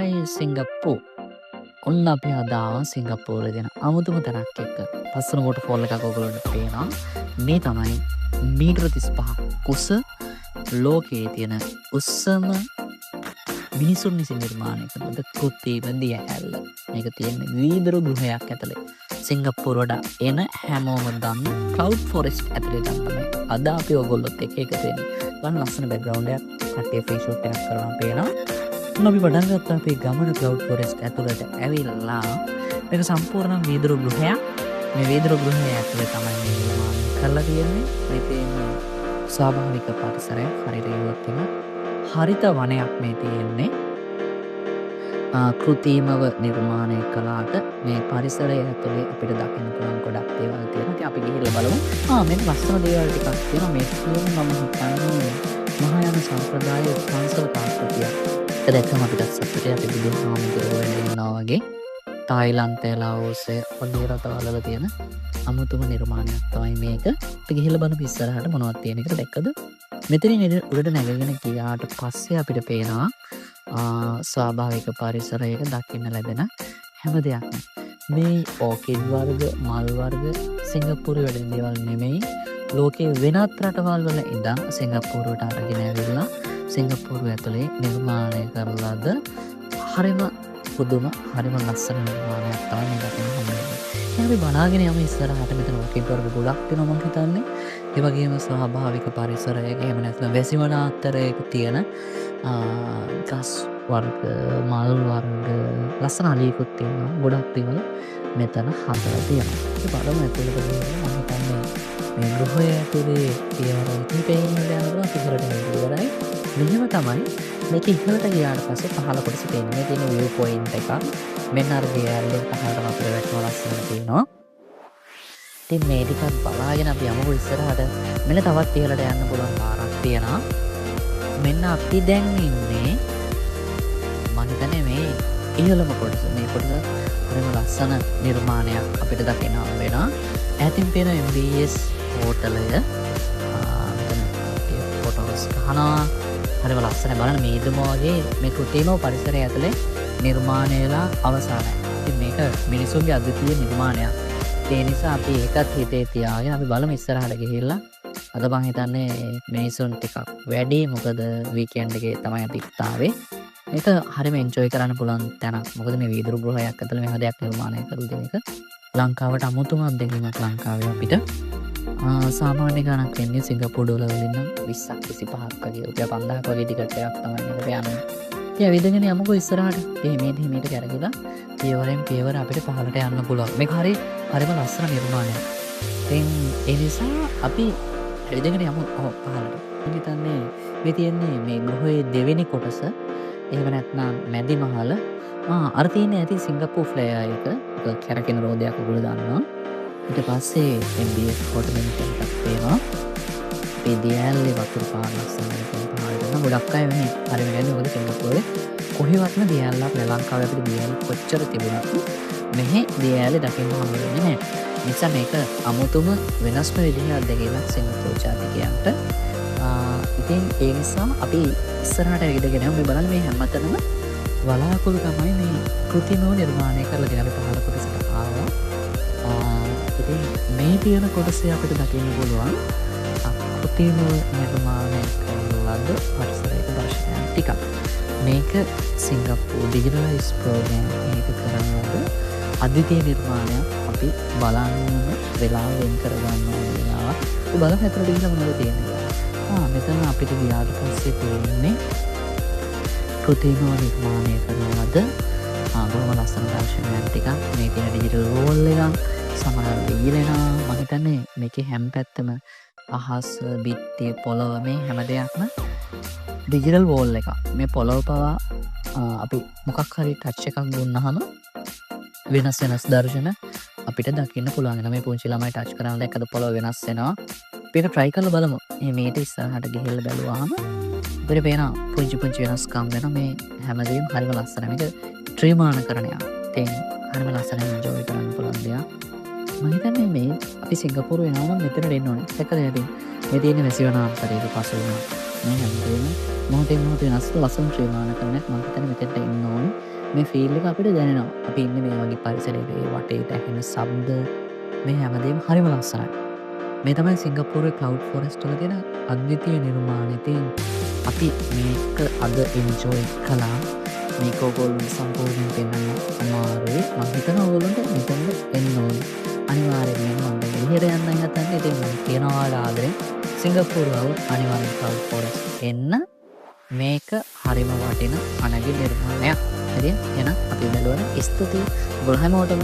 Hi සිංගප්පූ ඔන්න අපි අදාව සිංගප්පූරේ දෙන අමුතුම තැනක් එක්ක පස්සන කොට ෆෝල් එකක් ඔයගොල්ලන්ට පේනවා. මේ තමයි මීටර 35 උස ලෝකයේ තියෙන උස්සම මිනිසුන් විසින් නිර්මාණය කරන කෘත්‍රිම දිය ඇල්ල. මේක තියෙන්නේ වීදුරු ගෘහයක් ඇතුලේ. සිංගප්පූරුවට එන හැමෝම දන්න ක්ලවුඩ් ෆොරෙස්ට් ඇතුලේ තමයි අද අපි ඔයගොල්ලොත් එක්ක එකතු වෙන්නේ. ගන්න ලස්සන බෑග්ග්‍රවුන්ඩ් එකක් කට්ටිය ෆේස් ෂොට් එකක් කරනවා පේනවා. අපි පටන් ගත්තා අපේ ගමන ක්ලවුඩ් ෆොරෙස්ට් ඇතුළට ඇවිල්ලා. මේක සම්පූර්ණ වීදුරු ගෘහයක්. මේ වීදුරු ගෘහය ඇතුලේ තමයි මේ නිර්මාණය කරලා තියෙන්නේ. මේ තියෙන ස්වාභාවික පරිසරය හරියට ඉවත් වෙන හරිත වනයක් මේ තියෙන්නේ. කෘත්‍රිමව නිර්මාණය කළාට මේ පරිසරය ඇතුලේ අපිට දකින්න පුළුවන් ගොඩක් දේවල් තියෙනවා. ඉතින් අපි ගිහිල්ලා බලමු. මෙන්න ලස්සන දේවල් ටිකක් තියෙනවා. මේ කියන්නේ මම හිතන්නේ මහායාන සම්ප්‍රදායේ පන්සල් පාස්කතිය. ඒක දැක්කම අපිට සතුටුයි. අපි බුදුහාමුදුරුවෝ වෙන්න ඉන්නවා වගේ. තායිලන්තයේ ලාओසේ වගේ රටවල තියෙන අමුතුම නිර්මාණයක් තමයි මේක. අපි ගිහිල්ලා බලමු ඉස්සරහට මොනවද තියෙන එක දැක්කද? මෙතනින් උඩට නැගගෙන ගියාට පස්සේ අපිට පේනවා ස්වාභාවික පරිසරයක දකින්න ලැබෙන හැම දෙයක්ම. මේ ඕකිඩ් වර්ග, මල් වර්ග සිංගප්පූරුවේ වැඩෙන දේවල් නෙමෙයි. ලෝකයේ වෙනත් රටවල් වල ඉඳන් සිංගප්පූරුවට අරගෙන ඇවිල්ලා සිංගප්පූරුව ඇතුලේ නිර්මාණය කරලාද හරිම පුදුම හරිම ලස්සන නිර්මාණයක් තමයි මේ දකින්න හම්බෙන්නේ. ඉතින් අපි බලාගෙන යමු ඉස්සරහට. මෙතන ඕකිඩ් වර්ග ගොඩක් තියෙනවා මම හිතන්නේ. ඒ වගේම ස්වාභාවික පරිසරයක එහෙම නැත්නම් වැසිවන අතරයක තියෙන ගස් වර්ග, මල් වර්ග, ලස්සන අලියකුත් තියෙනවා. ගොඩක් දේවල් මෙතන හදලා තියෙනවා. ඒ බලමු ඇතුළට ගිහින් මම හිතන්නේ මේ ගෘහය ඇතුලේ පියවර කිහිපයක් යනවා. පිටරට ඉවරයි. මෙහෙම තමයි මේක ඉහළට ගියාට පස්සේ පහළ කොටස පේන්නේ. මේ තියෙන view point එක. මෙන්න අර ගියාලෙන් පහළට වතුර වැටෙනවා ලස්සන තියෙනවා. ඉතින් මේ ටිකත් බලාගෙන අපි යමු ඉස්සරහට. මෙන්න තවත් ඉහළට යන්න පුළුවන් පාරක් තියෙනවා. මෙන්න අපි දැන් ඉන්නේ මම හිතන්නේ මේ ඉහළම කොටස. මේ කොටස හරිම ලස්සන නිර්මාණයක් අපිට දකින්න හම්බ වෙනවා. ඈතින් පේන MBS හෝටලය. මෙතන ෆොටෝස් ගන්නවා. හරිම ලස්සන බලන්න මේදුම වගේ මේ කෘත්‍රිම පරිසරය ඇතුලේ නිර්මාණය වෙලා අවසానයි. ඉතින් මේක මිනිසුන්ගේ අද්විතීය නිර්මාණයක්. ඒ නිසා අපි ඒකත් හිතේ තියාගෙන අපි බලමු ඉස්සරහට ගිහිල්ලා. අද මං හිතන්නේ මිනිසුන් ටිකක් වැඩි. මොකද වීකෙන්ඩ් එකේ තමයි අපි ආවේ. මේක හරිම එන්ජොයි කරන්න පුළුවන් තැනක්. මොකද මේ වීදුරු ගෘහයක් ඇතුලේ මේ හදයක් නිර්මාණය කරලා තියෙන එක ලංකාවට අමුතුම අත්දැකීමක්. ලංකාවේ අපිට සාමාන්‍ය ගණක් වෙන්නේ සිංගප්පූරු ඩොලර් වලින් නම් 20ක් 25ක් වගේ රුපියල් 5000ක් වගේ ටිකට් එකක් තමයි මේකට යන්නේ. ඉතින් ඇවිදගෙන යමුකෝ ඉස්සරහට. මේක කරගිලා පියවරෙන් පියවර අපිට පහළට යන්න පුළුවන්. මේක හරිම ලස්සන නිර්මාණයක්. ඉතින් ඒ නිසා අපි ඇවිදගෙන යමු පහළට. මම හිතන්නේ මේ තියෙන්නේ මේ ගෘහයේ දෙවෙනි කොටස. එහෙම නැත්නම් මැදි මහල. අර තියෙන්නේ ඇති සිංගප්පූරු ෆ්ලෙයර් එක. ඒක කැරකෙන රෝදයක් ඔයගොල්ලෝ දන්නවා. ඊට පස්සේ MBS හෝටල් එකක් තියෙනවා. මේ දියැලේ වතුර පාර ලස්සන පාරට ගොඩක් අය වෙන්නේ. හරිම කියන්නේ මොකද සිංගප්පූරුවේ කොහෙවත්ම දියැලක් නෑ. ලංකාවේ අපිට දියැල කොච්චර තිබුණත් මෙහි දියැලේ දකින්න හම්බ වෙන්නේ නෑ. නිසා මේක අමුතුම වෙනස්ම විදිහේ අත්දැකීමක් සිංගප්පූරු ජාතිකයන්ට. ඉතින් ඒ නිසා අපි ඉස්සරහට ඇවිදගෙන යමු. මේ බලන්න මේ හැමතැනම වලාකුළු තමයි මේ කෘත්‍රිමව නිර්මාණය කරලා තියෙන. අපි පහළ කොටසට ආවා. ඉතින් මේ තියෙන කොටසේ අපිට දකින්න පුළුවන් කෘත්‍රිමව නිර්මාණය කරලද පරිසරයක දර්ශනයක් ටිකක්. මේක සිංගප්පූරු ඩිජිටලයිස් ප්‍රෝග්‍රෑම් එක කරනකොට අද්විතීය නිර්මාණයක්. අපි බලන්න වෙලාව වෙන් කරගන්න වෙලාවක්. ඒ බලන්න ඇතුළට ගිහින් මොනවද තියෙන්නේ. මෙතන අපිට ගියාට පස්සේ තියෙන්නේ කෘත්‍රිමව නිර්මාණය කරනවද බොහොම ලස්සන දර්ශනයක් ටිකක්. මේ තියෙන ඩිජිටල් වෝල් එකක්. සමහර වෙයිලෙනවා. මම හිතන්නේ මේකේ හැම පැත්තම අහස, බිත්තිය, පොළව මේ හැම දෙයක්ම ඩිජිටල් වෝල් එකක්. මේ පොළව පවා අපි මොකක් හරි ටච් එකක් දුන්නාම වෙනස් දර්ශන අපිට දකින්න පුළුවන්. මේ පුංචි ළමයි ටච් කරන දැක්කද පොළව වෙනස් වෙනවා. අපි ඒක try කරලා බලමු. මේ මේට ඉස්සරහට ගිහිල්ලා බැලුවාම අපිට පේනවා පුංචි වෙනස්කම් වෙනවා. මේ හැමදේම හරිම ලස්සනයි. මේක ත්‍රිමාණකරණයක්. ඉතින් හරිම ලස්සනයි enjoy කරන්න පුළුවන් දෙයක්. මම හිතන්නේ මේ අපි සිංගප්පූරු වෙනවා නම් මෙතනට එන්න ඕනේ. දැක්කද ඉතින් මේ තියෙන වැසිවනාන්තරයේ පසු වෙනවා. මේ හැමදේම මොහොතේ වෙනස් ලස්සන ත්‍රිමාණකරණයක්. මම හිතන්නේ මෙතනට එන්න ඕනේ. මේ ෆීල් එක අපිට දැනෙනවා. අපි ඉන්නේ මේ වගේ පරිසරයක ඒ වටේට ඇහෙන ශබ්ද මේ හැමදේම හරිම ලස්සනයි. මේ තමයි සිංගප්පූරුවේ ක්ලවුඩ් ෆොරෙස්ට් වල තියෙන අද්විතීය නිර්මාණය. ඉතින් අපි මේක අද එන්ජොයි කළා. මේක ඔයගොල්ලන්ට සම්පූර්ණයෙන් පෙන්වන්න අමාරුයි. මම හිතනවා ඔයගොල්ලන්ට මෙතනට එන්න ඕනේ. අනිවාර්යෙන්ම එන්න. මම දැන් එළියට යන්නයි හදන්නේ. ඉතින් මම කියනවා ඔයාලා ආදරෙන් සිංගප්පූරුව අනිවාර්යෙන් ක්ලවුඩ් ෆොරෙස්ට් එන්න. මේක හරිම වටින අනගි නිර්මාණයක්. හරිද? එහෙනම් අපි බැලුවන ස්තුතියි. ඔයගොල්ලෝ හැමෝටම